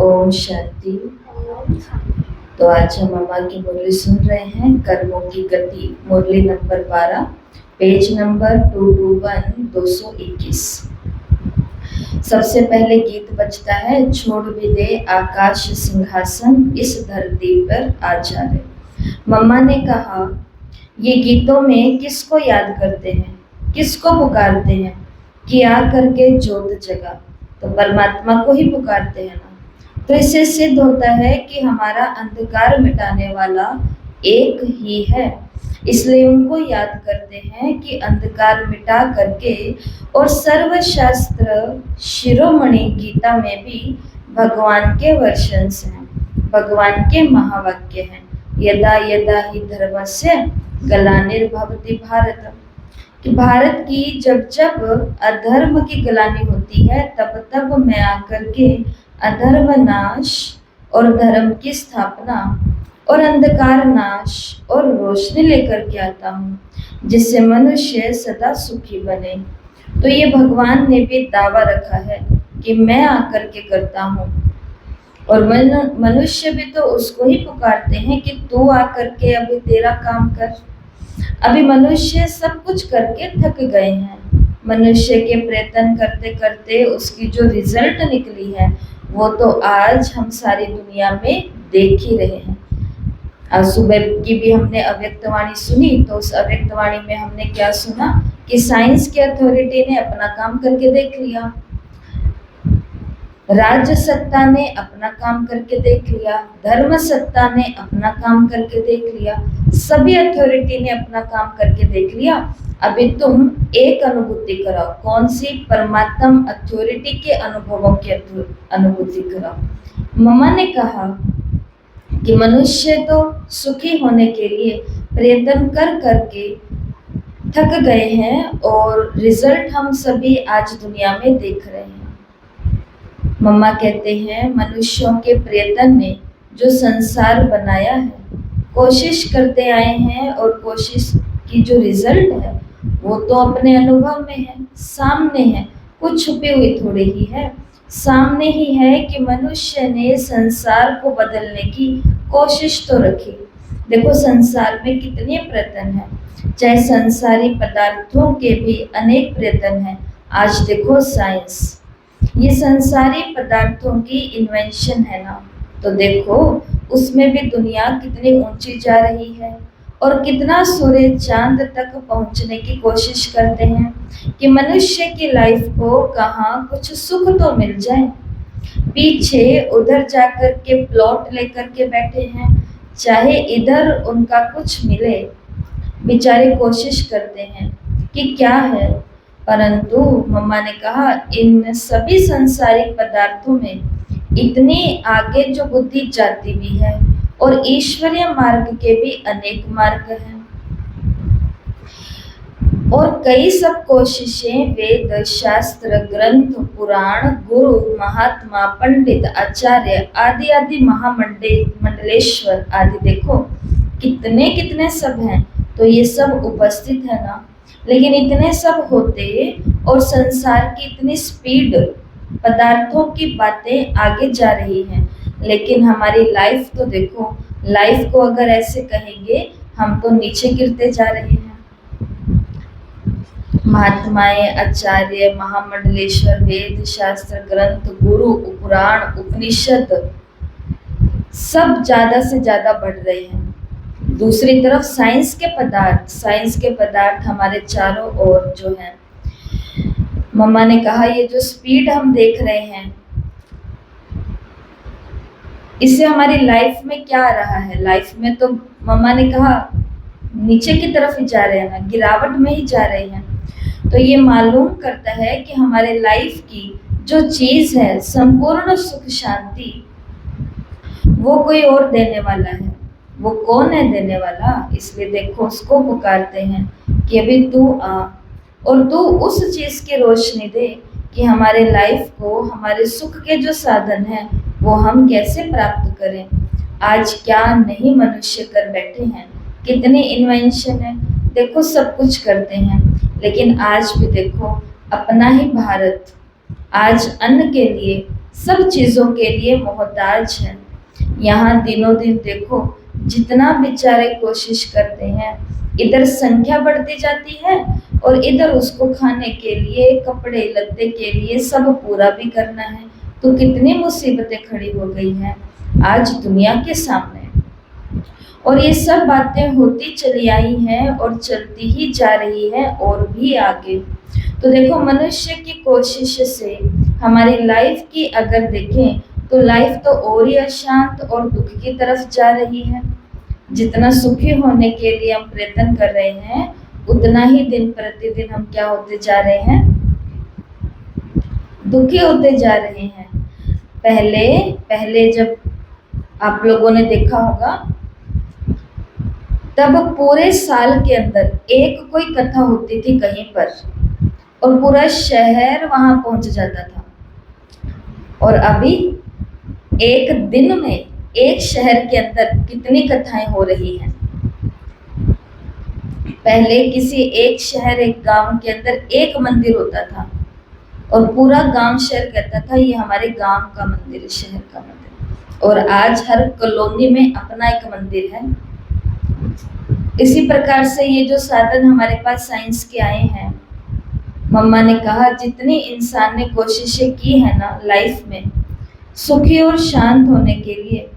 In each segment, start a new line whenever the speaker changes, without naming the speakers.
ओम शांति। तो आज हम अम्मा की मुरली सुन रहे हैं, कर्मों की गति, मुरली नंबर 12, पेज नंबर 221, 221। सबसे पहले गीत बजता है, छोड़ भी दे आकाश सिंहासन, इस धरती पर आ जा रे। मम्मा ने कहा, ये गीतों में किसको याद करते हैं, किसको पुकारते हैं कि आ करके ज्योत जगा, तो परमात्मा को ही पुकारते हैं ना। तो इससे सिद्ध होता है कि हमारा अंधकार मिटाने वाला एक ही है, इसलिए उनको याद करते हैं कि अंधकार मिटा करके। और सर्वशास्त्र शिरोमणि गीता में भी भगवान के वर्शंस हैं, भगवान के महावाक्य हैं। यदा यदा ही धर्मस्य ग्लानिर्भवति भारत, कि भारत की जब जब अधर्म की ग्लानि होती है तब तब मैं आकर के अधर्म नाश और धर्म की स्थापना और अंधकार नाश और रोशनी लेकर के आता हूँ, जिससे मनुष्य सदा सुखी बने। तो ये भगवान ने भी दावा रखा है कि मैं आकर के करता हूँ, और मनुष्य भी तो उसको ही पुकारते हैं कि तू आकर के अभी तेरा काम कर। अभी मनुष्य सब कुछ करके थक गए हैं। मनुष्य के प्रयत्न करते करते उसकी जो रिजल्ट निकली है वो तो आज हम सारी दुनिया में देख ही रहे हैं। आज सुबह की भी हमने अव्यक्तवाणी सुनी, तो उस अव्यक्तवाणी में हमने क्या सुना कि साइंस की अथॉरिटी ने अपना काम करके देख लिया, राज्य सत्ता ने अपना काम करके देख लिया, धर्म सत्ता ने अपना काम करके देख लिया, सभी अथॉरिटी ने अपना काम करके देख लिया। अभी तुम एक अनुभूति कराओ, कौन सी? परमात्म अथॉरिटी के अनुभवों की अनुभूति कराओ। मम्मा ने कहा कि मनुष्य तो सुखी होने के लिए प्रयत्न कर करके थक गए हैं, और रिजल्ट हम सभी आज दुनिया में देख रहे हैं। मम्मा कहते हैं, मनुष्यों के प्रयत्न ने जो संसार बनाया है, कोशिश करते आए हैं, और कोशिश की जो रिजल्ट है वो तो अपने अनुभव में है, सामने है, कुछ छुपी हुई थोड़ी ही है, सामने ही है कि मनुष्य ने संसार को बदलने की कोशिश तो रखी। देखो संसार में कितने प्रयत्न हैं, चाहे संसारी पदार्थों के भी अनेक प्रयत्न हैं। आज देखो साइंस, ये संसारी पदार्थों की इन्वेंशन है ना, तो देखो उसमें भी दुनिया कितनी ऊंची जा रही है, और कितना सूर्य चांद तक पहुंचने की कोशिश करते हैं कि मनुष्य की लाइफ को कहाँ कुछ सुख तो मिल जाए। पीछे उधर जाकर के प्लॉट लेकर के बैठे हैं, चाहे इधर उनका कुछ मिले, बेचारे कोशिश करते हैं कि क्या है। परंतु मम्मा ने कहा, इन सभी संसारिक पदार्थों में इतनी आगे जो बुद्धि जाती भी है, और ईश्वरीय मार्ग के भी अनेक मार्ग हैं, और कई सब कोशिशें वेद शास्त्र ग्रंथ पुराण गुरु महात्मा पंडित आचार्य आदि आदि मंडलेश्वर आदि, देखो कितने कितने सब हैं। तो ये सब उपस्थित है ना, लेकिन इतने सब होते और संसार की इतनी स्पीड, पदार्थों की बातें आगे जा रही हैं, लेकिन हमारी लाइफ तो देखो, लाइफ को अगर ऐसे कहेंगे हम तो नीचे गिरते जा रहे हैं। महात्माएं आचार्य महामंडलेश्वर वेद शास्त्र ग्रंथ गुरु पुराण उपनिषद सब ज्यादा से ज्यादा बढ़ रहे हैं। दूसरी तरफ साइंस के पदार्थ हमारे चारों ओर जो है। मम्मा ने कहा, ये जो स्पीड हम देख रहे हैं, इससे हमारी लाइफ में क्या आ रहा है? लाइफ में तो मम्मा ने कहा नीचे की तरफ ही जा रहे हैं ना, गिरावट में ही जा रहे हैं। तो ये मालूम करता है कि हमारे लाइफ की जो चीज है, संपूर्ण सुख शांति, वो कोई और देने वाला है। वो कौन है देने वाला? इसलिए देखो उसको पुकारते हैं कि अभी तू आ, और तू उस चीज की रोशनी दे कि हमारे लाइफ को, हमारे सुख के जो साधन हैं वो हम कैसे प्राप्त करें। आज क्या नहीं मनुष्य कर बैठे हैं, कितने इन्वेंशन है, देखो सब कुछ करते हैं, लेकिन आज भी देखो अपना ही भारत आज अन्न के लिए सब चीजों के लिए मोहताज है। यहाँ दिनों दिन देखो, जितना बेचारे कोशिश करते हैं, इधर संख्या बढ़ती जाती है और इधर उसको खाने के लिए, कपड़े लत्ते के लिए सब पूरा भी करना है। तो कितनी मुसीबतें खड़ी हो गई हैं आज दुनिया के सामने। और ये सब बातें होती चली आई हैं और चलती ही जा रही है और भी आगे। तो देखो, मनुष्य की कोशिश से हमारी लाइफ की अगर देखें तो लाइफ तो और ही अशांत और दुख की तरफ जा रही है। जितना सुखी होने के लिए हम प्रयत्न कर रहे हैं, उतना ही दिन प्रतिदिन हम क्या होते जा रहे हैं, दुखी होते जा रहे हैं। पहले पहले जब आप लोगों ने देखा होगा, तब पूरे साल के अंदर एक कोई कथा होती थी कहीं पर और पूरा शहर वहां पहुंच जाता था। और अभी एक दिन में एक शहर के अंदर कितनी कथाएं हो रही हैं। पहले किसी एक शहर, एक गांव के अंदर एक मंदिर होता था और पूरा गांव शहर कहता था ये हमारे गांव का मंदिर है, शहर का मंदिर। और आज हर कॉलोनी में अपना एक मंदिर है। इसी प्रकार से ये जो साधन हमारे पास साइंस के आए हैं, मम्मा ने कहा जितनी इंसान ने कोशिशें की है ना लाइफ में सुखी और शांत होने के लिए,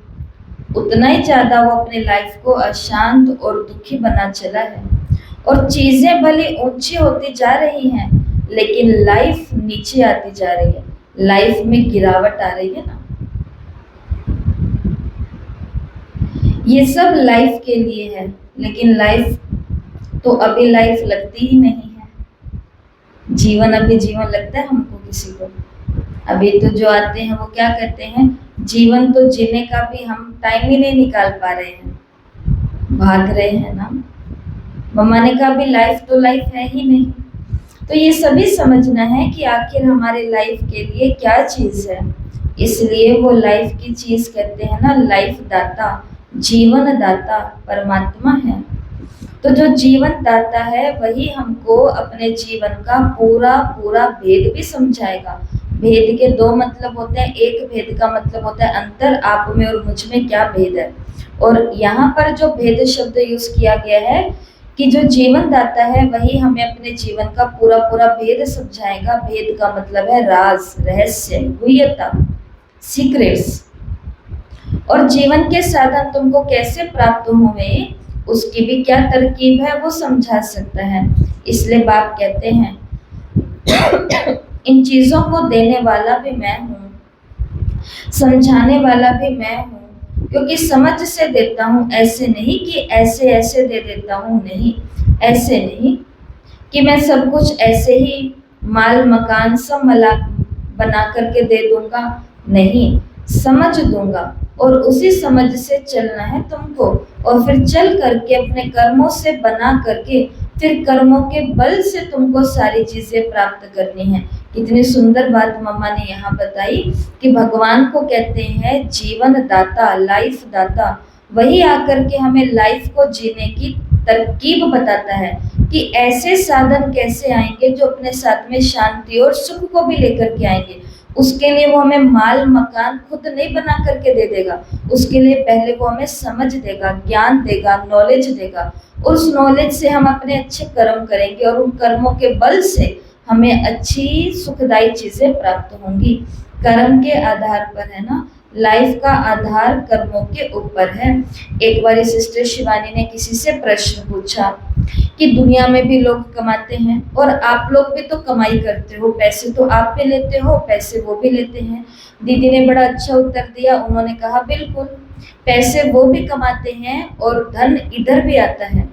उतना ही ज्यादा वो अपने लाइफ को अशांत और दुखी बना चला है। और चीजें भले ऊंची होती जा रही हैं, लेकिन लाइफ नीचे आती जा रही है, लाइफ में गिरावट आ रही है ना। ये सब लाइफ के लिए है, लेकिन लाइफ तो अभी लाइफ लगती ही नहीं है। जीवन अभी जीवन लगता है हमको किसी को। अभी तो जो आते हैं वो क्या कहते हैं, जीवन तो जीने का भी हम टाइम ही नहीं निकाल पा रहे हैं, भाग रहे हैं ना। मम्मा ने कहा अभी लाइफ तो लाइफ है ही नहीं। तो ये सभी समझना है कि आखिर हमारे लाइफ के लिए क्या चीज है। इसलिए वो लाइफ की चीज कहते हैं ना, लाइफ दाता, जीवन दाता परमात्मा है। तो जो जीवन दाता है वही हमको अपने जीवन का पूरा पूरा भेद भी समझाएगा। भेद के दो मतलब होते हैं। एक भेद का मतलब होता है अंतर, आप में और मुझ में क्या भेद है। और यहाँ पर जो भेद शब्द यूज किया गया है कि जो जीवन दाता है वही हमें अपने जीवन का पूरा पूरा भेद समझाएगा। भेद का मतलब है राज, रहस्य, गुह्यता, सीक्रेट्स। और जीवन के साधन तुमको कैसे प्राप्त हुए, उसकी भी क्या तरकीब है वो समझा सकता है। इसलिए बाप कहते हैं इन चीजों को देने वाला भी मैं हूँ, समझाने वाला भी मैं हूँ, क्योंकि समझ से देता हूँ। ऐसे नहीं कि ऐसे ऐसे दे देता हूँ, नहीं, ऐसे नहीं कि मैं सब कुछ ऐसे ही माल मकान सब मला बना करके दे दूंगा, नहीं, समझ दूंगा और उसी समझ से चलना है तुमको। और फिर चल करके अपने कर्मों से बना करके फिर कर्मों के बल से तुमको सारी चीजें प्राप्त करनी है। कितनी सुंदर बात मम्मा ने यहाँ बताई कि भगवान को कहते हैं जीवन दाता, लाइफ दाता। वही आकर के हमें लाइफ को जीने की तरकीब बताता है कि ऐसे साधन कैसे आएंगे जो अपने साथ में शांति और सुख को भी लेकर के आएंगे। उसके लिए वो हमें माल मकान खुद नहीं बना करके दे देगा, उसके लिए पहले वो हमें समझ देगा, ज्ञान देगा, नॉलेज देगा। उस नॉलेज से हम अपने अच्छे कर्म करेंगे और उन कर्मों के बल से हमें अच्छी सुखदायी चीजें प्राप्त होंगी। कर्म के आधार पर है ना, लाइफ का आधार कर्मों के ऊपर है। एक बार सिस्टर शिवानी ने किसी से प्रश्न पूछा कि दुनिया में भी लोग कमाते हैं और आप लोग भी तो कमाई करते हो, पैसे तो आप भी लेते हो, पैसे वो भी लेते हैं। दीदी ने बड़ा अच्छा उत्तर दिया। उन्होंने कहा बिल्कुल, पैसे वो भी कमाते हैं और धन इधर भी आता है।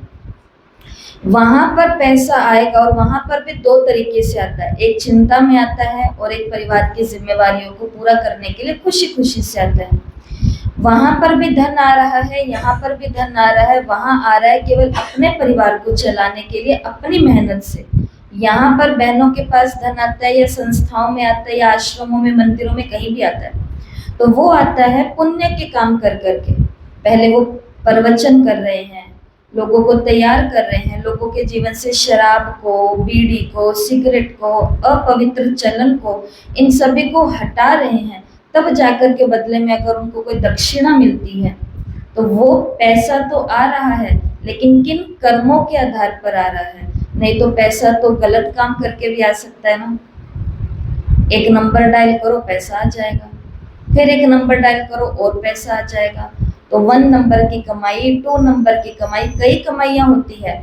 वहां पर पैसा आएगा और वहां पर भी दो तरीके से आता है, एक चिंता में आता है और एक परिवार की जिम्मेवारियों को पूरा करने के लिए खुशी खुशी से आता है। वहां पर भी धन आ रहा है, यहाँ पर भी धन आ रहा है। वहां आ रहा है केवल अपने परिवार को चलाने के लिए अपनी मेहनत से। यहाँ पर बहनों के पास धन आता है या संस्थाओं में आता है या आश्रमों में, मंदिरों में, कहीं भी आता है, तो वो आता है पुण्य के काम कर करके। पहले वो प्रवचन कर रहे हैं, लोगों को तैयार कर रहे हैं, लोगों के जीवन से शराब को, बीड़ी को, सिगरेट को, अपवित्र चलन को, इन सभी को हटा रहे हैं तब जाकर के बदले में अगर उनको कोई दक्षिणा मिलती है तो वो पैसा तो आ रहा है, लेकिन किन कर्मों के आधार पर आ रहा है। नहीं तो पैसा तो गलत काम करके भी आ सकता है ना। एक नंबर डायल करो पैसा आ जाएगा, फिर एक नंबर डायल करो और पैसा आ जाएगा। तो 1 नंबर की कमाई, 2 नंबर की कमाई, कई कमाइयां होती है।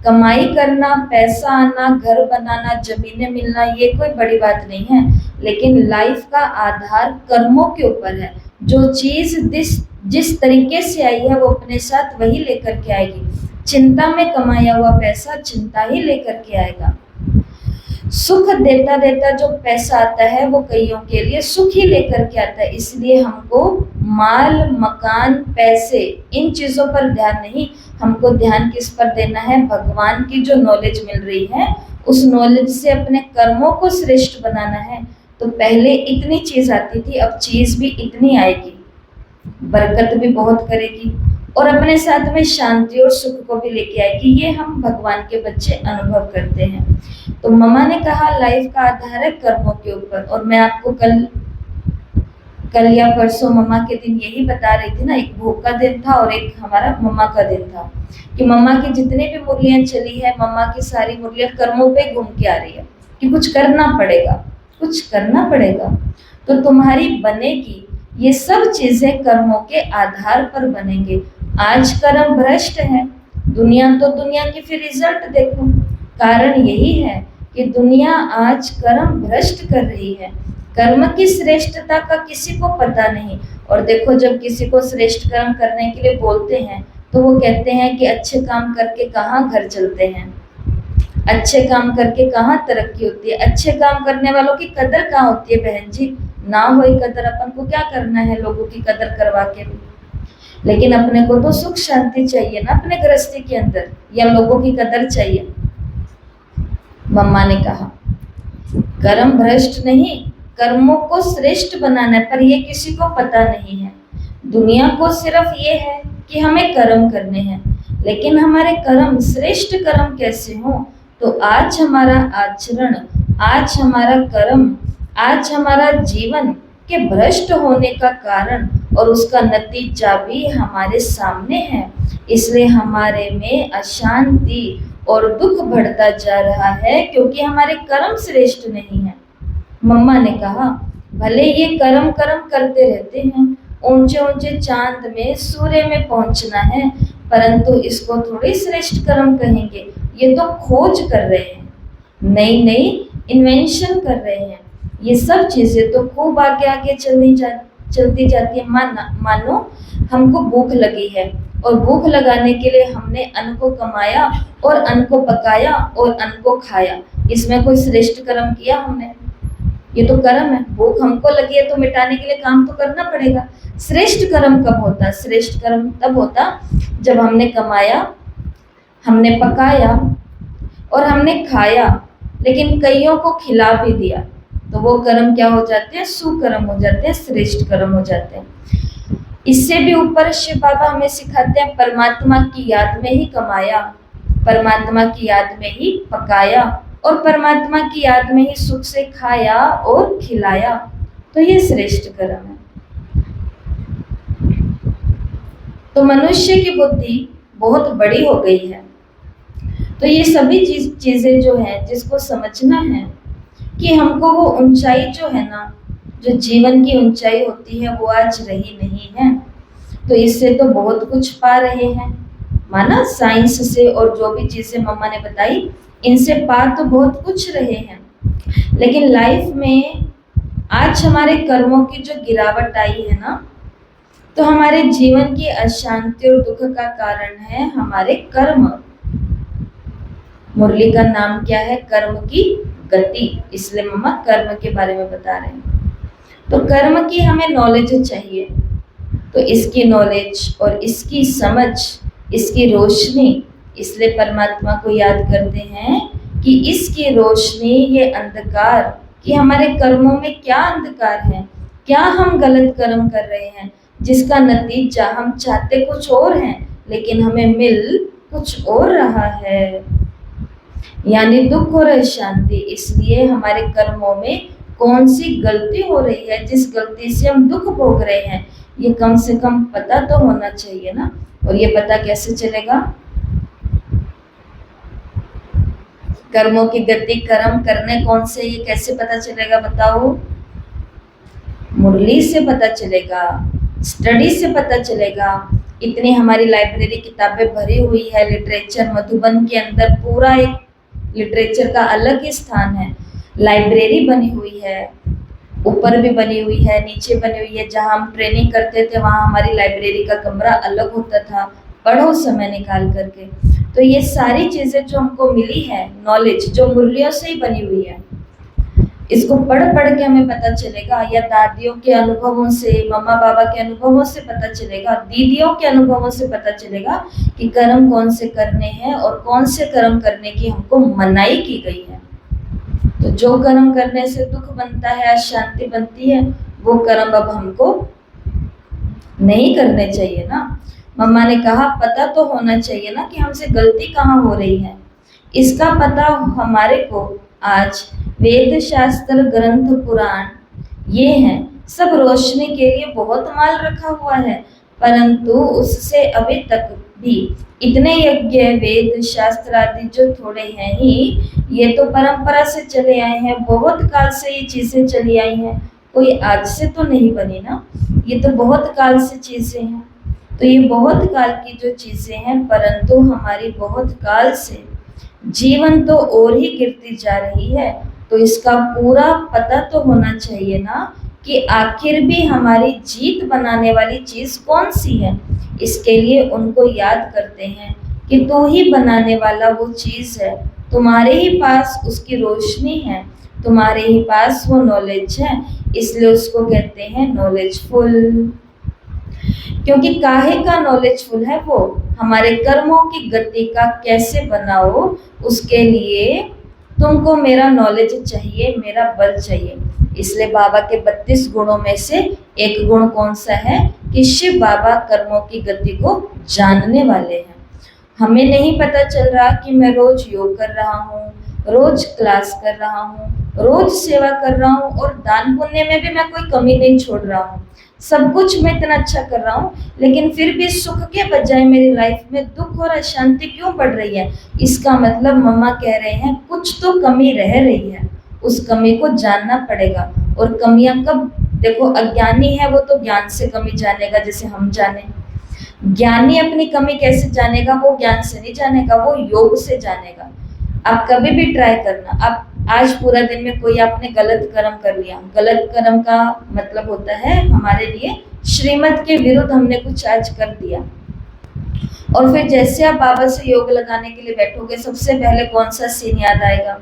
कमाई करना, पैसा आना, घर बनाना, जमीनें मिलना, ये कोई बड़ी बात नहीं है, लेकिन लाइफ का आधार कर्मों के ऊपर है। जो चीज जिस तरीके से आई है वो अपने साथ वही लेकर के आएगी। चिंता में कमाया हुआ पैसा चिंता ही लेकर के आएगा। सुख देता देता जो पैसा आता है वो कईयों के लिए सुख ही लेकर के आता है। इसलिए हमको माल, मकान, पैसे, इन चीजों पर ध्यान नहीं, हमको ध्यान किस पर देना है? भगवान की जो नॉलेज मिल रही है उस नॉलेज से अपने कर्मों को श्रेष्ठ बनाना है। तो पहले इतनी चीज आती थी, अब चीज भी इतनी आएगी, बरकत भी बहुत करेगी और अपने साथ में शांति और सुख को भी लेके आएगी। ये हम भगवान के बच्चे अनुभव करते हैं। तो मम्मा ने कहा लाइफ का आधार है कर्मों के ऊपर, और मैं आपको कल या परसों मम्मा के दिन यही बता रही थी ना, एक भूख का दिन था और एक हमारा मम्मा का दिन था, कि मम्मा की जितनी भी मुरलियां चली है, मम्मा की सारी मुरलियां कर्मों पे घूम के आ रही है कि कुछ करना पड़ेगा, कुछ करना पड़ेगा। तो तुम्हारी बनेगी, ये सब चीजें कर्मों के आधार पर बनेंगे। आज कर्म भ्रष्ट है, दुनिया की फिर रिजल्ट देखो। कारण यही है कि दुनिया आज कर्म भ्रष्ट कर रही है। कर्म की श्रेष्ठता का किसी को पता नहीं। और देखो, जब किसी को श्रेष्ठ कर्म करने के लिए बोलते हैं तो वो कहते हैं कि अच्छे काम करके कहाँ घर चलते हैं, अच्छे काम करके कहाँ तरक्की होती है, अच्छे काम करने वालों की कदर कहाँ होती है। बहन जी, ना हो कदर, अपन को क्या करना है लोगों की कदर करवा के भी। लेकिन अपने को तो सुख शांति चाहिए ना अपने गृहस्थी के अंदर, या लोगों की कदर चाहिए। मम्मा ने कहा कर्म भ्रष्ट नहीं, कर्मों को श्रेष्ठ बनाना है, पर ये किसी को पता नहीं है। दुनिया को सिर्फ ये है कि हमें कर्म करने हैं, लेकिन हमारे कर्म श्रेष्ठ कर्म कैसे हो? तो आज हमारा आचरण, आज हमारा कर्म, आज हमारा जीवन के भ्रष्ट होने का कारण और उसका नतीजा भी हमारे सामने है। इसलिए हमारे में अशांति और दुख बढ़ता जा रहा है, क्योंकि हमारे कर्म श्रेष्ठ नहीं है। मम्मा ने कहा भले ये कर्म करते रहते हैं, ऊंचे ऊंचे चांद में, सूर्य में पहुंचना है, परंतु इसको थोड़ी श्रेष्ठ कर्म कहेंगे। ये तो खोज कर रहे हैं, नई नई इन्वेंशन कर रहे हैं। ये सब चीजें तो खूब आगे आगे चलती जाती है। मानो हमको भूख लगी है और भूख लगाने के लिए हमने अन्न को कमाया और अन्न को पकाया और अन्न को खाया। इसमें कोई श्रेष्ठ कर्म किया हमने? ये तो कर्म है। भूख हमको लगी है तो मिटाने के लिए काम तो करना पड़ेगा। श्रेष्ठ कर्म कब होता? श्रेष्ठ कर्म तब होता जब हमने कमाया, हमने पकाया और हमने खाया, लेकिन कईयों को खिला भी दिया। तो वो कर्म क्या हो जाते हैं? सुकर्म हो जाते हैं, श्रेष्ठ कर्म हो जाते हैं। इससे भी ऊपर शिव बाबा हमें सिखाते हैं परमात्मा की याद में ही कमाया, परमात्मा की याद में ही पकाया और परमात्मा की याद में ही सुख से खाया और खिलाया। तो ये श्रेष्ठ कर्म है। तो मनुष्य की बुद्धि बहुत बड़ी हो गई है। तो ये सभी चीजें जो हैं, जिसको समझना है कि हमको वो ऊंचाई जो है ना, जो जीवन की ऊंचाई होती है, वो आज रही नहीं है। तो इससे तो बहुत कुछ पा रहे हैं, माना साइंस से और जो भी चीजें मम्मा ने बताई, इनसे पा तो बहुत कुछ रहे हैं। लेकिन लाइफ में आज हमारे कर्मों की जो गिरावट आई है ना, तो हमारे जीवन की अशांति और दुख का कारण है हमारे कर्म। मुरली का नाम क्या है? कर्म की गति। इसलिए मम्मा कर्म के बारे में बता रहे हैं। तो कर्म की हमें नॉलेज चाहिए। तो इसकी नॉलेज और इसकी समझ, इसकी रोशनी, इसलिए परमात्मा को याद करते हैं कि इसकी रोशनी, ये अंधकार, कि हमारे कर्मों में क्या अंधकार है, क्या हम गलत कर्म कर रहे हैं, जिसका नतीजा हम चाहते कुछ और हैं लेकिन हमें मिल कुछ और रहा है, यानी दुख और अशांति। इसलिए हमारे कर्मों में कौन सी गलती हो रही है जिस गलती से हम दुख भोग रहे हैं, ये कम से कम पता तो होना चाहिए ना। और ये पता कैसे चलेगा? कर्मों की गति, कर्म करने कौन से, ये कैसे पता चलेगा बताओ? मुरली से पता चलेगा, स्टडी से पता चलेगा। इतनी हमारी लाइब्रेरी किताबें भरी हुई है, लिटरेचर मधुबन के अंदर पूरा एक लिटरेचर का अलग ही स्थान है। लाइब्रेरी बनी हुई है, ऊपर भी बनी हुई है, नीचे बनी हुई है। जहाँ हम ट्रेनिंग करते थे वहाँ हमारी लाइब्रेरी का कमरा अलग होता था, पढ़ो समय निकाल करके। तो ये सारी चीजें जो हमको मिली है, नॉलेज जो मुरलियों से ही बनी हुई है, इसको पढ़ पढ़ के हमें पता चलेगा, या दादियों के अनुभवों से, मम्मा पापा के अनुभवों से पता चलेगा, दीदियों के अनुभवों से पता चलेगा कि कर्म कौन से करने हैं और कौन से कर्म करने की हमको मनाही की गई है। तो जो कर्म करने से दुख बनता है, अशांति बनती है, वो कर्म अब हमको नहीं करने चाहिए ना। मम्मा ने कहा पता तो होना चाहिए ना कि हमसे गलती कहाँ हो रही है। इसका पता हमारे को आज वेद शास्त्र ग्रंथ पुराण ये हैं, सब रोशनी के लिए बहुत माल रखा हुआ है, परंतु उससे अभी तक भी इतने यज्ञ वेद शास्त्र आदि जो थोड़े हैं ही, ये तो परंपरा से चले आए हैं, बहुत काल से ये चीजें चली आई हैं, कोई आज से तो नहीं बनी ना, ये तो बहुत काल से चीजें हैं। तो ये बहुत काल की जो चीजें हैं, परंतु हमारी बहुत काल से जीवन तो और ही गिरती जा रही है। तो इसका पूरा पता तो होना चाहिए ना कि आखिर भी हमारी जीत बनाने वाली चीज कौन सी है। इसके लिए उनको याद करते हैं कि तू ही बनाने वाला वो चीज है, तुम्हारे ही पास उसकी रोशनी है, तुम्हारे ही पास वो नॉलेज है, इसलिए उसको कहते हैं नॉलेजफुल। क्योंकि काहे का नॉलेजफुल है वो, हमारे कर्मों की गति का कैसे बनाओ, उसके लिए तुमको मेरा नॉलेज चाहिए, मेरा बल चाहिए। इसलिए बाबा के 32 गुणों में से एक गुण कौन सा है कि शिव बाबा कर्मों की गति को जानने वाले हैं। हमें नहीं पता चल रहा कि मैं रोज योग कर रहा हूँ, रोज क्लास कर रहा हूँ, रोज सेवा कर रहा हूँ और दान पुण्य में भी मैं कोई कमी नहीं छोड़ रहा हूँ, सब कुछ मैं इतना अच्छा कर रहा हूँ, लेकिन फिर भी सुख के बजाय मेरी लाइफ में दुख और अशांति क्यों बढ़ रही है। इसका मतलब मम्मा कह रहे हैं कुछ तो कमी रह रही है, उस कमी को जानना पड़ेगा। और कमियां कब, देखो अज्ञानी है वो तो ज्ञान से कमी जानेगा, जैसे हम जाने। ज्ञानी अपनी कमी कैसे जानेगा? वो ज्ञान से नहीं जानेगा, वो योग से जानेगा। आप कभी भी ट्राई करना, आप आज पूरा दिन में कोई आपने गलत कर्म कर लिया, गलत कर्म का मतलब होता है हमारे लिए श्रीमत के विरुद्ध हमने कुछ आज कर दिया, और फिर जैसे आप बाबा से योग लगाने के लिए बैठोगे, सबसे पहले कौन सा सीन याद आएगा?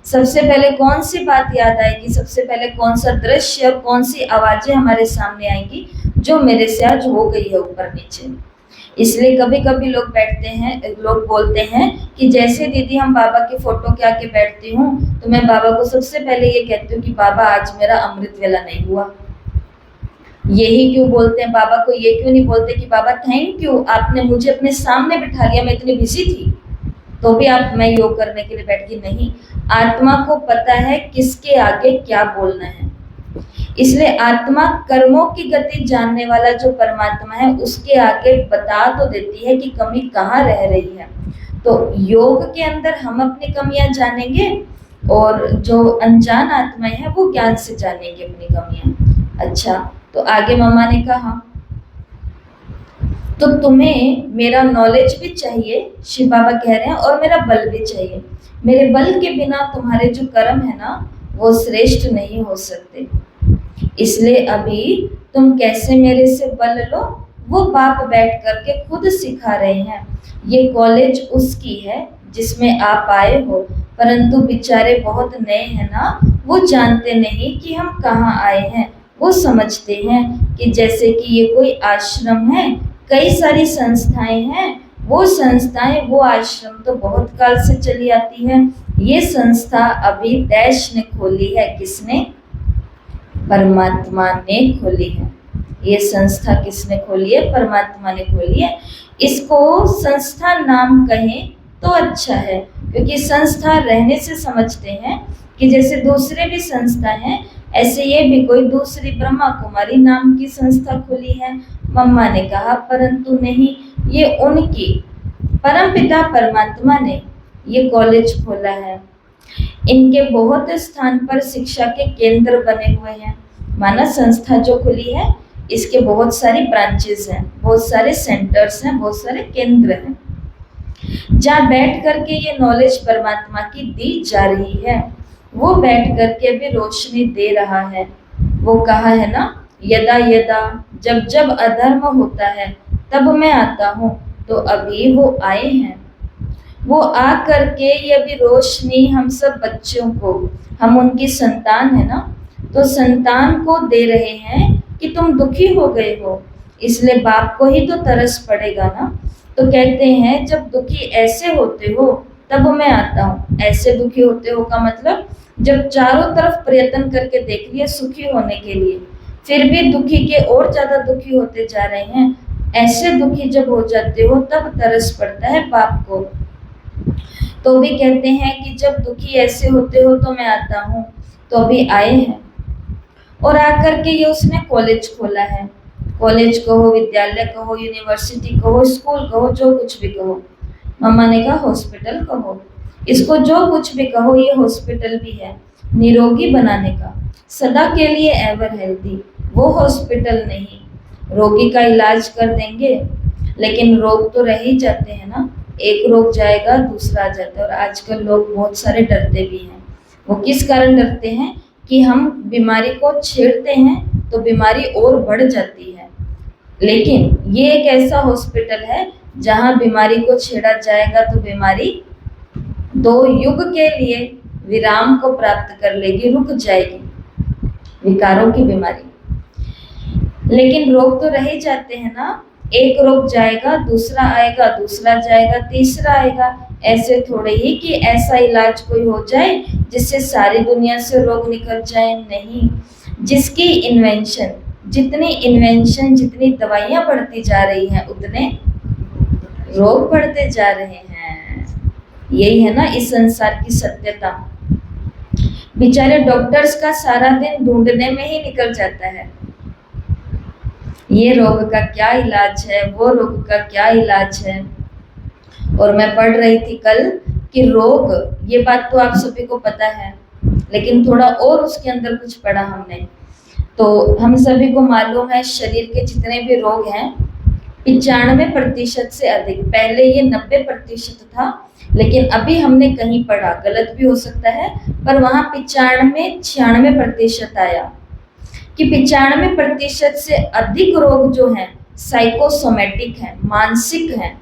सबसे पहले कौन सी बात याद आएगी? सबसे पहले कौन सा दृश्य और कौन सी आवाजें हमारे सामने आएंगी जो मेरे से आज हो गई है ऊपर नीचे। इसलिए कभी कभी लोग बैठते हैं, लोग बोलते हैं कि जैसे दीदी हम बाबा की फोटो के आके बैठती हूँ तो मैं बाबा को सबसे पहले ये कहती हूँ कि बाबा आज मेरा अमृत वेला नहीं हुआ। यही क्यों बोलते हैं? बाबा को ये क्यों नहीं बोलते कि बाबा थैंक यू, आपने मुझे अपने सामने बिठा लिया, मैं इतनी बिजी थी तो भी मैं योग करने के लिए बैठ गई। नहीं, आत्मा को पता है किसके आगे क्या बोलना है, इसलिए आत्मा कर्मों की गति जानने वाला जो परमात्मा है उसके आगे बता तो देती है कि कमी कहाँ रह रही है। तो योग के अंदर हम अपनी कमियां जानेंगे और जो अनजान आत्माएं हैं वो ज्ञान से जानेंगे अपनी कमियां। अच्छा, तो आगे मम्मा ने कहा तो तुम्हें मेरा नॉलेज भी चाहिए, शिव बाबा कह रहे हैं, और मेरा बल भी चाहिए। मेरे बल के बिना तुम्हारे जो कर्म है ना वो श्रेष्ठ नहीं हो सकते। इसलिए अभी तुम कैसे मेरे से बल लो वो बाप बैठ करके खुद सिखा रहे हैं। ये कॉलेज उसकी है जिसमें आप आए हो, परंतु बेचारे बहुत नए हैं ना, वो जानते नहीं कि हम कहाँ आए हैं। वो समझते हैं कि जैसे कि ये कोई आश्रम है, कई सारी संस्थाएं हैं, वो संस्थाएं वो आश्रम तो बहुत काल से चली आती है। ये संस्था अभी डैश ने खोली है। किसने? परमात्मा ने खोली है। ये संस्था किसने खोली है? परमात्मा ने खोली है। इसको संस्था नाम कहें तो अच्छा है, क्योंकि संस्था रहने से समझते हैं कि जैसे दूसरे भी संस्था हैं, ऐसे ये भी कोई दूसरी ब्रह्मा कुमारी नाम की संस्था खुली है। मम्मा ने कहा, परंतु नहीं, ये उनकी परमपिता परमात्मा ने ये कॉलेज खोला है। इनके बहुत स्थान पर शिक्षा के केंद्र बने हुए हैं। माना संस्था जो खुली है, इसके बहुत सारी ब्रांचेस हैं, बहुत सारे सेंटर्स हैं, बहुत सारे केंद्र हैं, जहाँ बैठ करके ये नॉलेज परमात्मा की दी जा रही है। वो बैठ करके भी रोशनी दे रहा है। वो कहा है ना, यदा यदा, जब जब अधर्म होता है तब मैं आता हूँ, तो अभी वो आए हैं। वो आ करके ये अभी रोशनी हम सब बच्चों को, हम उनकी संतान है ना, तो संतान को दे रहे हैं कि तुम दुखी हो गए हो, इसलिए बाप को ही तो तरस पड़ेगा ना। तो कहते हैं जब दुखी ऐसे होते हो तब मैं आता हूँ। ऐसे दुखी होते हो का मतलब जब चारों तरफ प्रयत्न करके देख लिया सुखी होने के लिए, फिर भी दुखी के और ज्यादा दुखी होते जा रहे हैं, ऐसे दुखी जब हो जाते हो तब तरस पड़ता है बाप को। तो भी कहते हैं कि जब दुखी ऐसे होते हो तो मैं आता हूँ, तो अभी आए हैं। और आकर के ये उसने कॉलेज खोला है। कॉलेज कहो, विद्यालय कहो, यूनिवर्सिटी कहो, स्कूल कहो, जो कुछ भी कहो। मम्मा ने कहा हॉस्पिटल कहो, इसको जो कुछ भी कहो, ये हॉस्पिटल भी है निरोगी बनाने का, सदा के लिए एवर हेल्दी। वो हॉस्पिटल नहीं, रोगी का इलाज कर देंगे, लेकिन रोग तो रह ही जाते हैं ना। एक रोग जाएगा दूसरा आ जाता है। और आजकल लोग बहुत सारे डरते भी हैं। वो किस कारण डरते हैं कि हम बीमारी को छेड़ते हैं तो बीमारी और बढ़ जाती है। लेकिन ये एक ऐसा हॉस्पिटल है जहां बीमारी को छेड़ा जाएगा तो बीमारी 2 युग के लिए विराम को प्राप्त कर लेगी, रुक जाएगी, विकारों की बीमारी। लेकिन रोग तो रह ही जाते हैं ना। एक रोग जाएगा दूसरा आएगा, दूसरा जाएगा तीसरा आएगा। ऐसे थोड़े ही कि ऐसा इलाज कोई हो जाए जिससे सारी दुनिया से रोग निकल जाए, नहीं। जिसकी इन्वेंशन, जितनी दवाइयां बढ़ती जा रही हैं उतने रोग बढ़ते जा रहे हैं। यही है ना इस संसार की सत्यता। बेचारे डॉक्टर्स का सारा दिन ढूंढने में ही निकल जाता है, ये रोग का क्या इलाज है, वो रोग का क्या इलाज है। और मैं पढ़ रही थी कल कि रोग, ये बात तो आप सभी को पता है, लेकिन थोड़ा और उसके अंदर कुछ पढ़ा हमने। तो हम सभी को मालूम है शरीर के जितने भी रोग हैं 95% से अधिक, पहले ये 90% था, लेकिन अभी हमने कहीं पढ़ा, गलत भी हो सकता है, पर वहां 95-96% आया कि 95% से अधिक रोग जो हैं साइकोसोमेटिक हैं, मानसिक हैं,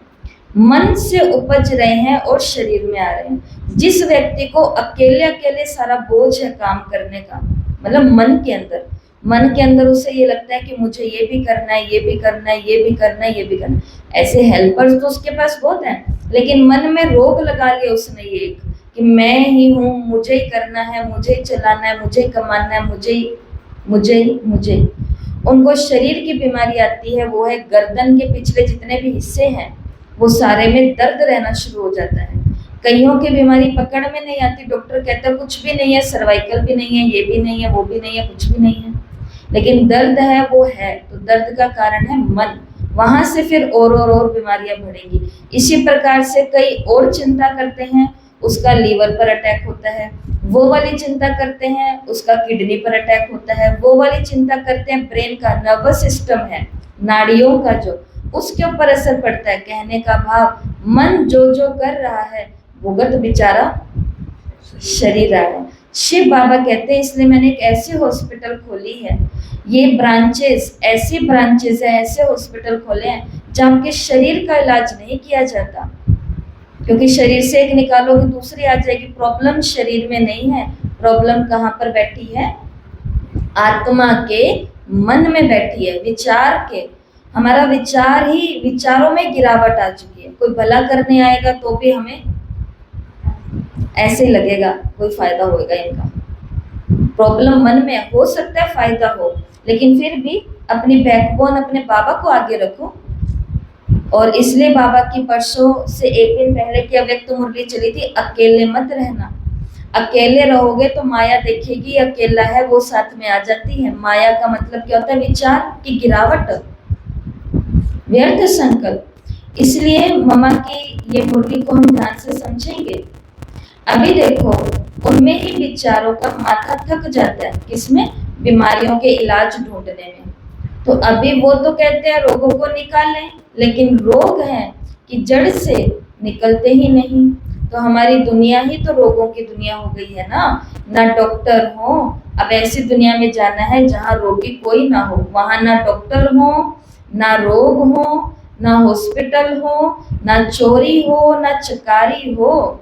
मन से उपज रहे हैं और शरीर में आ रहे हैं। जिस व्यक्ति को अकेले अकेले सारा बोझ है काम करने का, मतलब मन के अंदर उसे ये लगता है कि मुझे ये भी करना है, ये भी करना है, ये भी करना है, ये भी करना है। ऐसे हेल्पर्स तो उसके पास बहुत हैं, लेकिन मन में रोग लगा लिया उसने ये कि मैं ही हूँ, मुझे ही करना है, मुझे ही चलाना है, मुझे ही कमाना है, मुझे। उनको शरीर की बीमारी आती है, वो है गर्दन के पिछले जितने भी हिस्से हैं वो सारे में दर्द रहना शुरू हो जाता है। कईयों की बीमारी पकड़ में नहीं आती, डॉक्टर कहता है कुछ भी नहीं है, सर्वाइकल भी नहीं है, ये भी नहीं है, वो भी नहीं है, कुछ भी नहीं है, लेकिन दर्द है वो है। तो दर्द का कारण है मन, वहां से फिर और बीमारियां बढ़ेंगी। इसी प्रकार से कई और चिंता करते हैं, उसका लीवर पर अटैक होता है, वो वाली चिंता करते हैं उसका किडनी पर अटैक होता है, वो वाली चिंता करते हैं ब्रेन का, नर्वस सिस्टम है, नाड़ियों का जो, उसके ऊपर असर पड़ता है। कहने का भाव मन जो कर रहा है भुगत बेचारा शरीर रहा है। शिव बाबा कहते हैं इसलिए मैंने एक ऐसी हॉस्पिटल खोली है, ये ब्रांचेस, ऐसी ब्रांचेस है, ऐसे हॉस्पिटल खोले हैं जहाँ के शरीर का इलाज नहीं किया जाता, क्योंकि शरीर से एक निकालोगे दूसरी आ जाएगी। प्रॉब्लम शरीर में नहीं है, प्रॉब्लम कहाँ पर बैठी है? आत्मा के मन में बैठी है, विचार के। हमारा विचार ही, विचारों में गिरावट आ चुकी है। कोई भला करने आएगा तो भी हमें ऐसे लगेगा कोई फायदा होगा इनका। प्रॉब्लम मन में, हो सकता है फायदा हो, लेकिन फिर भी अपनी बैकबोन, अपने बाबा को आगे रखो। और इसलिए बाबा की परसों से एक दिन पहले की अव्यक्त मुरली चली थी, अकेले मत रहना। अकेले रहोगे तो माया देखेगी, अकेला है वो साथ में आ जाती है। माया का मतलब क्या होता है? विचार की गिरावट, व्यर्थ संकल्प। इसलिए मम्मा की ये मुरली को हम ध्यान से समझेंगे। अभी देखो, उनमें ही विचारों का माथा थक जाता है, किसमें? बीमारियों के इलाज ढूंढने में। तो अभी वो तो कहते हैं रोगों को निकालें, लेकिन रोग हैं कि जड़ से निकलते ही नहीं। तो हमारी दुनिया ही तो रोगों की दुनिया हो गई है ना। ना डॉक्टर हो, अब ऐसी दुनिया में जाना है जहाँ रोगी कोई ना हो, वहां ना डॉक्टर हो, ना रोग हो, ना हॉस्पिटल हो, ना चोरी हो, ना चकारी हो,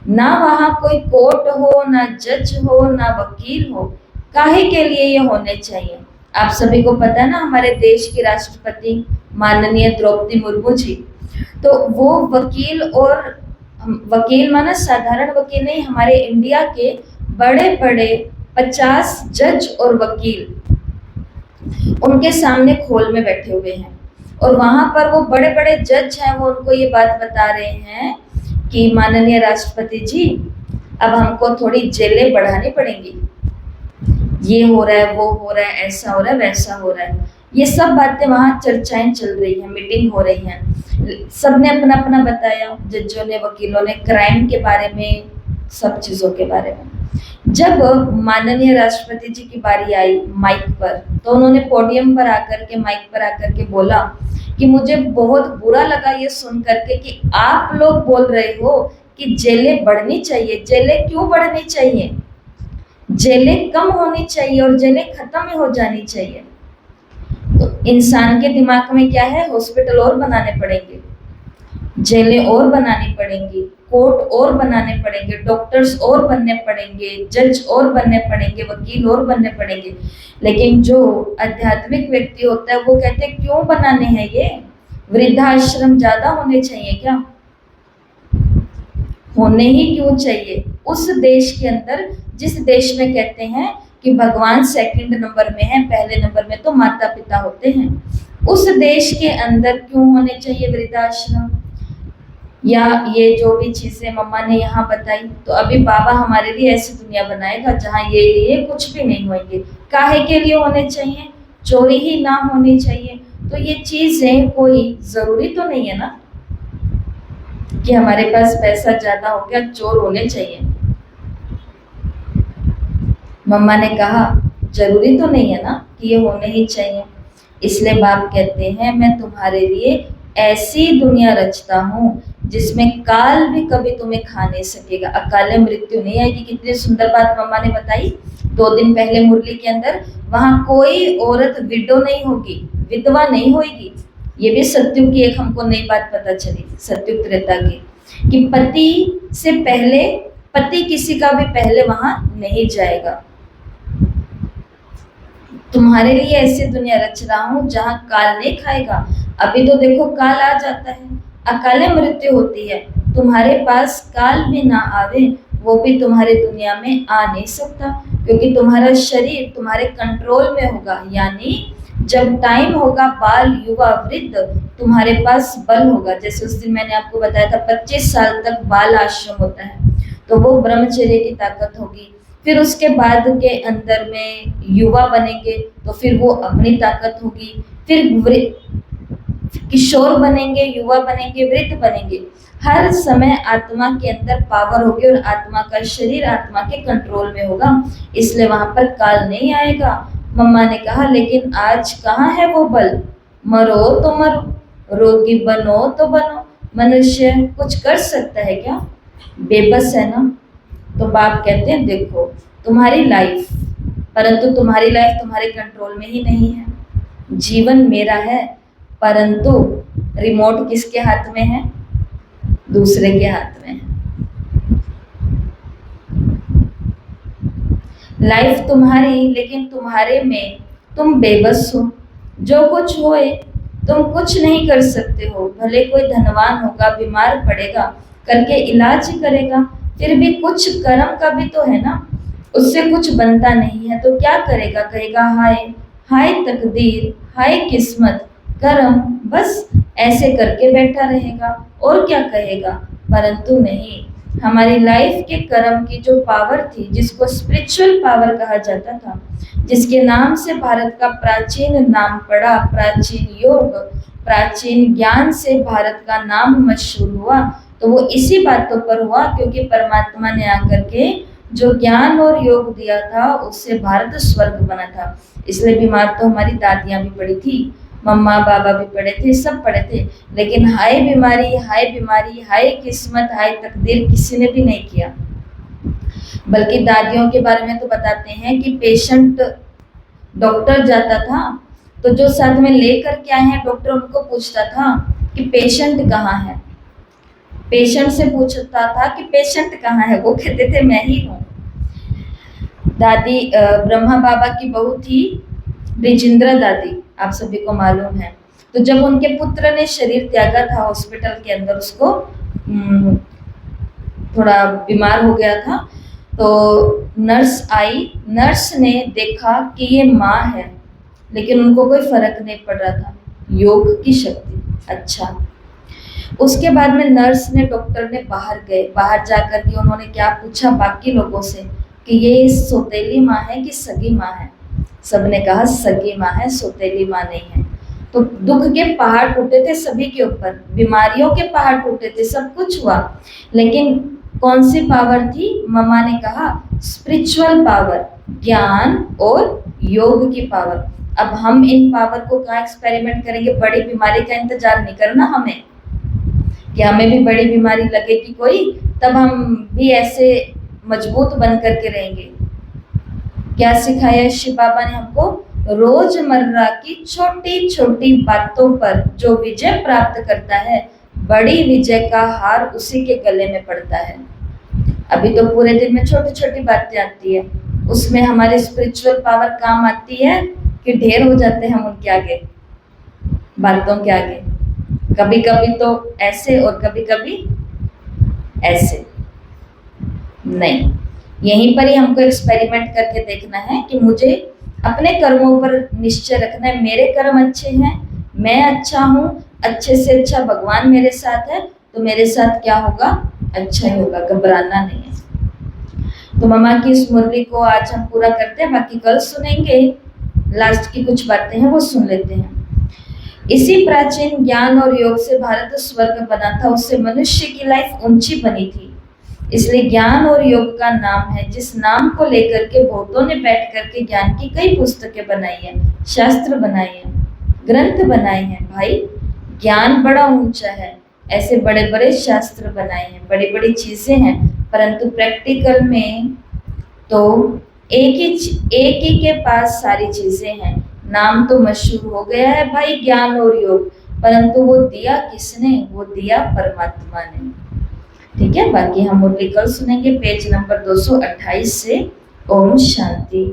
ना वहां कोई कोर्ट हो, ना जज हो, ना वकील हो। काहे के लिए ये होने चाहिए? आप सभी को पता है ना, हमारे देश की राष्ट्रपति माननीय द्रौपदी मुर्मू जी, तो वो वकील, और वकील माना साधारण वकील नहीं, हमारे इंडिया के बड़े बड़े 50 जज और वकील उनके सामने खोल में बैठे हुए हैं। और वहां पर वो बड़े बड़े जज हैं, वो उनको ये बात बता रहे हैं कि माननीय राष्ट्रपति जी, अब हमको थोड़ी जेलें बढ़ानी पड़ेंगी, ये हो रहा है, वो हो रहा है, ऐसा हो रहा है, वैसा हो रहा है। ये सब बातें वहां चर्चाएं चल रही हैं, मीटिंग हो रही हैं, सबने अपना अपना बताया, जजों ने, वकीलों ने, क्राइम के बारे में, सब चीजों के बारे में। जब माननीय राष्ट्रपति जी की बारी आई माइक पर, तो उन्होंने पोडियम पर आकर के, माइक पर आकर के बोला कि मुझे बहुत बुरा लगा ये सुन करके कि आप लोग बोल रहे हो कि जेलें बढ़नी चाहिए। जेलें क्यों बढ़नी चाहिए? जेलें कम होनी चाहिए और जेलें खत्म ही हो जानी चाहिए। तो इंसान के दिमाग में क्या है? हॉस्पिटल और बनाने पड़ेंगे, जेलें और बनानी पड़ेंगी, कोर्ट और बनाने पड़ेंगे, डॉक्टर्स और बनने पड़ेंगे, जज और बनने पड़ेंगे, वकील और बनने पड़ेंगे। लेकिन जो आध्यात्मिक व्यक्ति होता है वो कहते हैं क्यों बनाने हैं ये? वृद्धाश्रम ज्यादा होने चाहिए क्या? होने ही क्यों चाहिए? उस देश के अंदर, जिस देश में कहते हैं कि भगवान सेकंड नंबर में है, पहले नंबर में तो माता पिता होते हैं, उस देश के अंदर क्यों होने चाहिए वृद्धाश्रम? या ये जो भी चीजें मम्मा ने यहाँ बताई, तो अभी बाबा हमारे लिए ऐसी दुनिया बनाएगा जहाँ ये कुछ भी नहीं होंगे। काहे के लिए होने चाहिए? चोरी ही ना होनी चाहिए। तो ये चीजें कोई जरूरी तो नहीं है ना कि हमारे पास पैसा ज्यादा हो गया चोर होने चाहिए। मम्मा ने कहा जरूरी तो नहीं है ना कि ये होने ही चाहिए। इसलिए बाप कहते हैं मैं तुम्हारे लिए ऐसी दुनिया रचता हूँ जिसमें काल भी कभी तुम्हें खा नहीं सकेगा, अकाले मृत्यु नहीं आएगी। कितनी सुंदर बात मम्मा ने बताई 2 दिन पहले मुरली के अंदर। वहां कोई औरत विडो नहीं होगी, विधवा नहीं होगी। ये भी सत्युग की एक हमको नई बात पता चली, सत्युग त्रेता की, कि पति से पहले, पति किसी का भी पहले वहां नहीं जाएगा। तुम्हारे लिए ऐसी दुनिया रच रहा हूं जहां काल नहीं खाएगा। अभी तो देखो काल आ जाता है, अकाले मृत्यु होती है। तुम्हारे पास काल भी ना आवे, वो भी तुम्हारे दुनिया में आ नहीं सकता, क्योंकि तुम्हारा शरीर तुम्हारे कंट्रोल में होगा। यानी जब टाइम होगा बाल, युवा, वृद्ध, तुम्हारे पास बल होगा। जैसे उस दिन मैंने आपको बताया था 25 साल तक बाल आश्रम होता है, तो वो ब्रह्मचर्य की ताकत होगी। फिर उसके बाद के अंदर में युवा बनेंगे तो फिर वो अपनी ताकत होगी। फिर किशोर बनेंगे, युवा बनेंगे, वृद्ध बनेंगे। हर समय आत्मा के अंदर पावर होगी और आत्मा का शरीर आत्मा के कंट्रोल में होगा, इसलिए वहां पर काल नहीं आएगा। मम्मा ने कहा लेकिन आज कहाँ है वो बल? मरो तो मरो, रोगी बनो तो बनो, मनुष्य कुछ कर सकता है क्या? बेबस है ना। तो बाप कहते हैं देखो तुम्हारी लाइफ, परंतु तुम्हारी लाइफ तुम्हारे कंट्रोल में ही नहीं है। जीवन मेरा है, परंतु रिमोट किसके हाथ में है? दूसरे के हाथ में है। लाइफ तुम्हारी, लेकिन तुम्हारे में तुम बेबस हो। जो कुछ होए तुम कुछ नहीं कर सकते हो। भले कोई धनवान होगा, बीमार पड़ेगा, करके इलाज ही करेगा, फिर भी कुछ कर्म का भी तो है ना, उससे कुछ बनता नहीं है तो क्या करेगा? कहेगा हाय हाय तकदीर, हाय किस्मत, कर्म, बस ऐसे करके बैठा रहेगा और क्या कहेगा। परंतु नहीं, हमारी लाइफ के कर्म की जो पावर थी, जिसको स्पिरिचुअल पावर कहा जाता था, जिसके नाम से भारत का प्राचीन नाम पड़ा, प्राचीन योग, प्राचीन ज्ञान से भारत का नाम मशहूर हुआ, तो वो इसी बातों पर हुआ क्योंकि परमात्मा ने आकर के जो ज्ञान और योग दिया था उससे भारत स्वर्ग बना था। इसलिए बीमार तो हमारी दादियां भी पड़ी थी, मम्मा बाबा भी पड़े थे, सब पड़े थे, लेकिन हाय बीमारी, हाय किस्मत, हाय तकदीर किसी ने भी नहीं किया। बल्कि दादियों के बारे में तो बताते हैं कि पेशेंट डॉक्टर जाता था तो जो साथ में लेकर के आए हैं डॉक्टर उनको पूछता था कि पेशेंट कहाँ है, पेशेंट से पूछता था कि पेशेंट कहाँ है, वो कहते थे मैं ही हूँ। दादी ब्रह्मा बाबा की बहू थी ब्रिजिंद्रा दादी, आप सभी को मालूम है। तो जब उनके पुत्र ने शरीर त्यागा था हॉस्पिटल के अंदर, उसको थोड़ा बीमार हो गया था, तो नर्स आई, नर्स ने देखा कि ये माँ है, लेकिन उनको कोई फर्क नहीं पड़ रहा था, योग की शक्ति। अच्छा, उसके बाद में नर्स ने, डॉक्टर ने बाहर गए, बाहर जाकर के उन्होंने क्या पूछा बाकी लोगों से कि ये सौतेली माँ है कि सगी माँ है। सबने कहा सगी माँ है, सौतेली माँ नहीं है। तो दुख के पहाड़ टूटे थे सभी के ऊपर, बीमारियों के पहाड़ टूटे थे, सब कुछ हुआ, लेकिन कौन सी पावर थी? मम्मा ने कहा स्पिरिचुअल पावर, ज्ञान और योग की पावर। अब हम इन पावर को कहाँ एक्सपेरिमेंट करेंगे? बड़ी बीमारी का इंतजार नहीं करना हमें कि हमें भी बड़ी बीमारी लगेगी कोई, तब हम भी ऐसे मजबूत बन करके रहेंगे। क्या सिखाया शिव बाबा ने हमको? रोजमर्रा की छोटी छोटी बातों पर जो विजय प्राप्त करता है, बड़ी विजय का हार उसी के गले में पड़ता है। अभी तो पूरे दिन में छोटी छोटी बातें आती है, उसमें हमारी स्पिरिचुअल पावर काम आती है कि ढेर हो जाते हैं हम उनके आगे, बातों के आगे। कभी कभी तो ऐसे और कभी कभी ऐसे। नहीं, यहीं पर ही हमको एक्सपेरिमेंट करके देखना है कि मुझे अपने कर्मों पर निश्चय रखना है। मेरे कर्म अच्छे हैं, मैं अच्छा हूँ, अच्छे से अच्छा भगवान मेरे साथ है, तो मेरे साथ क्या होगा? अच्छा ही होगा, घबराना नहीं है। तो मम्मा की इस मुरली को आज हम पूरा करते हैं, बाकी कल सुनेंगे। लास्ट की कुछ बातें हैं वो सुन लेते हैं। इसी प्राचीन ज्ञान और योग से भारत स्वर्ग बना था, उससे मनुष्य की लाइफ ऊंची बनी थी। इसलिए ज्ञान और योग का नाम है, जिस नाम को लेकर के बहुतों ने बैठ करके ज्ञान की कई पुस्तकें बनाई हैं, शास्त्र बनाए हैं, ग्रंथ बनाए हैं। भाई ज्ञान बड़ा ऊंचा है, ऐसे बड़े बड़े शास्त्र बनाए हैं, बड़ी बड़ी चीजें हैं, परंतु प्रैक्टिकल में तो एक ही के पास सारी चीजें हैं। नाम तो मशहूर हो गया है भाई ज्ञान और योग, परंतु वो दिया किसने? वो दिया परमात्मा ने। ठीक है, बाकी हम मुरली कल सुनेंगे पेज नंबर 228 से। ओम शांति।